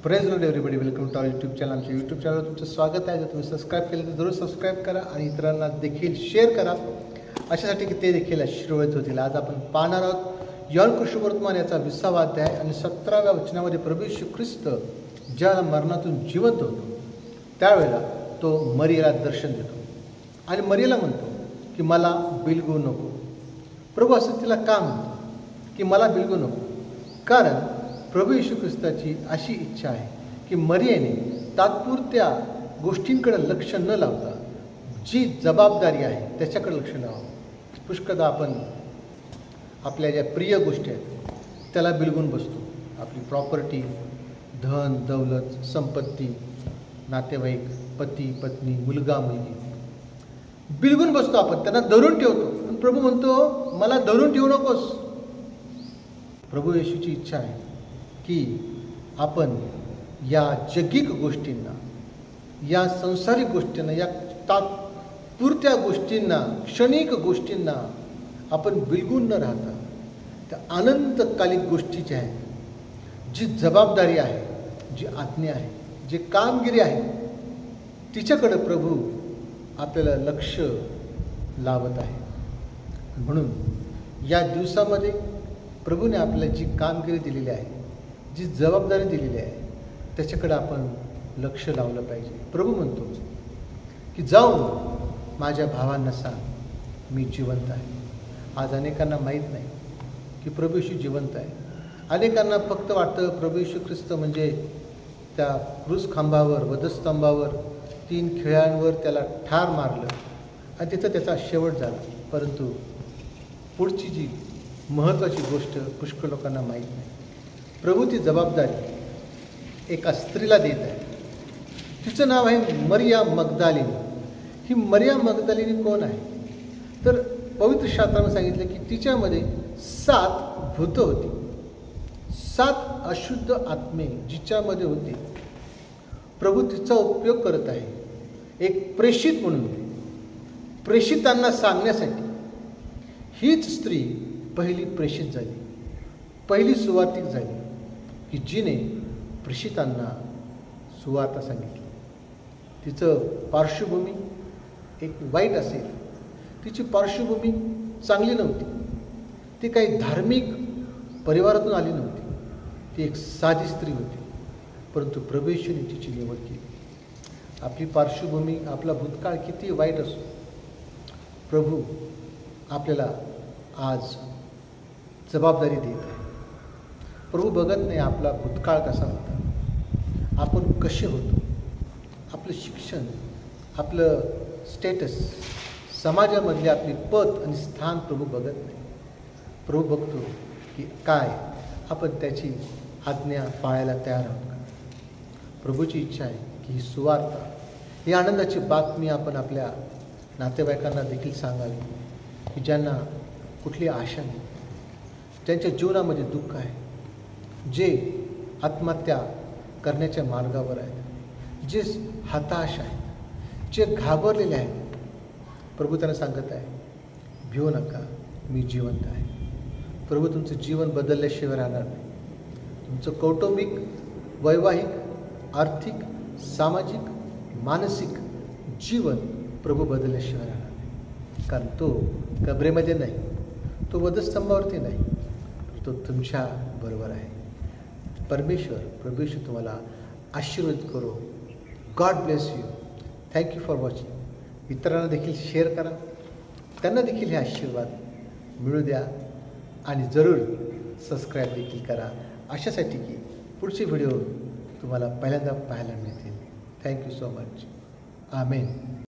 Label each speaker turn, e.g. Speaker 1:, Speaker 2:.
Speaker 1: Praise lord everybody, welcome to our YouTube channel. आमच्या YouTube चॅनलवर तुमचं स्वागत आहे. जर तुम्ही सबस्क्राईब केलं तर जरूर सबस्क्राईब करा आणि इतरांना देखील शेअर करा, अशासाठी की ते देखील आशीर्वादित होतील. आज आपण पाहणार आहोत यॉहन कृष्णवर्तमान याचा 20वा अध्याय आणि 17व्या वचनामध्ये प्रभू येशू ख्रिस्त ज्या मरणातून जिवंत होतो त्यावेळेला तो मरियेला दर्शन देतो आणि मरियेला म्हणतो की मला बिलगू नको. प्रभू असं तिला का म्हणतो की मला बिलगू नको? कारण प्रभू येशू ख्रिस्ताची अशी इच्छा आहे की मरियेने तात्पुरत्या गोष्टींकडे लक्ष न लावता जी जबाबदारी आहे त्याच्याकडे लक्ष लावावं. पुष्कळदा आपण आपल्या ज्या प्रिय गोष्टी आहेत त्याला बिलगून बसतो. आपली प्रॉपर्टी, धन दौलत, संपत्ती, नातेवाईक, पती पत्नी, मुलगा मुलगी बिलगून बसतो. आपण त्यांना धरून ठेवतो. पण प्रभू म्हणतो मला धरून ठेवू नकोस. प्रभू येशूची इच्छा आहे की आपण या जगिक गोष्टींना, या संसारिक गोष्टींना, या तात्पुरत्या गोष्टींना, क्षणिक गोष्टींना आपण बिलगून न राहता त्या अनंतकालिक गोष्टी ज्या आहेत, जी जबाबदारी आहे, जी आज्ञा आहे, जी कामगिरी आहे, तिच्याकडे प्रभू आपल्याला लक्ष लावत आहे. म्हणून या दिवसामध्ये प्रभूने आपल्याला जी कामगिरी दिलेली आहे, जी जबाबदारी दिलेली आहे, त्याच्याकडे आपण लक्ष लावलं पाहिजे. प्रभू म्हणतो की जाऊन माझ्या भावांना सांग मी जिवंत आहे. आज अनेकांना माहीत नाही की प्रभू येशू जिवंत आहे. अनेकांना फक्त वाटतं प्रभू येशू ख्रिस्त म्हणजे त्या क्रूस खांबावर, वधस्तंभावर 3 खिळ्यांवर त्याला ठार मारलं आणि तिथं त्याचा शेवट झाला. परंतु पुढची जी महत्त्वाची गोष्ट पुष्कळ लोकांना माहीत नाही. प्रभू ती जबाबदारी एका स्त्रीला देत आहे. तिचं नाव आहे मरिया मगदलिनी. ही मरिया मगदलिनी कोण आहे? तर पवित्र शास्त्राने सांगितलं की तिच्यामध्ये 7 भूतं होती, 7 अशुद्ध आत्मे जिच्यामध्ये होते. प्रभू तिचा उपयोग करत आहे एक प्रेषित म्हणून, प्रेषितांना सांगण्यासाठी. हीच स्त्री पहिली प्रेषित झाली, पहिली सुवार्तिक झाली की जिने प्रेषितांना सुवार्ता सांगितली. तिचं पार्श्वभूमी एक वाईट असेल, तिची पार्श्वभूमी चांगली नव्हती, ती काही धार्मिक परिवारातून आली नव्हती, ती एक साधी स्त्री होती. परंतु प्रभू येशूने तिची निवड केली. आपली पार्श्वभूमी, आपला भूतकाळ किती वाईट असो, प्रभू आपल्याला आज जबाबदारी देत आहे. प्रभू बघत नाही आपला भूतकाळ कसा होता, आपण कसे होतो, आपलं शिक्षण, आपलं स्टेटस, समाजामधले आपली पद आणि स्थान प्रभू बघत नाही. प्रभू बघतो की काय आपण त्याची आज्ञा पाळायला तयार आहोत का. प्रभूची इच्छा आहे की ही सुवार्ता, ही आनंदाची बातमी आपण आपल्या नातेवाईकांना देखील सांगावी की ज्यांना कुठली आशा नाही, ज्यांच्या जीवनामध्ये दुःख आहे, जे आत्महत्या करण्याच्या मार्गावर आहेत, जे हताश आहेत, जे घाबरलेले आहेत. प्रभू त्यांना सांगत आहे भिवू नका, मी जिवंत आहे. प्रभू तुमचं जीवन बदलल्याशिवाय राहणार नाही. तुमचं कौटुंबिक, वैवाहिक, आर्थिक, सामाजिक, मानसिक जीवन प्रभू बदलल्याशिवाय राहणार नाही. कारण तो कबरेमध्ये नाही, तो वधस्तंभावरती नाही, तो तुमच्या बरोबर आहे. परमेश्वर, प्रभू येशू तुम्हाला आशीर्वादित करो. God bless you. Thank you for watching. इतरांना देखील शेअर करा, त्यांना देखील हे आशीर्वाद मिळू द्या आणि जरूर सबस्क्राईब देखील करा, अशासाठी की पुढचे व्हिडिओ तुम्हाला पहिल्यांदा पाहायला मिळतील. Thank you so much. आमेन.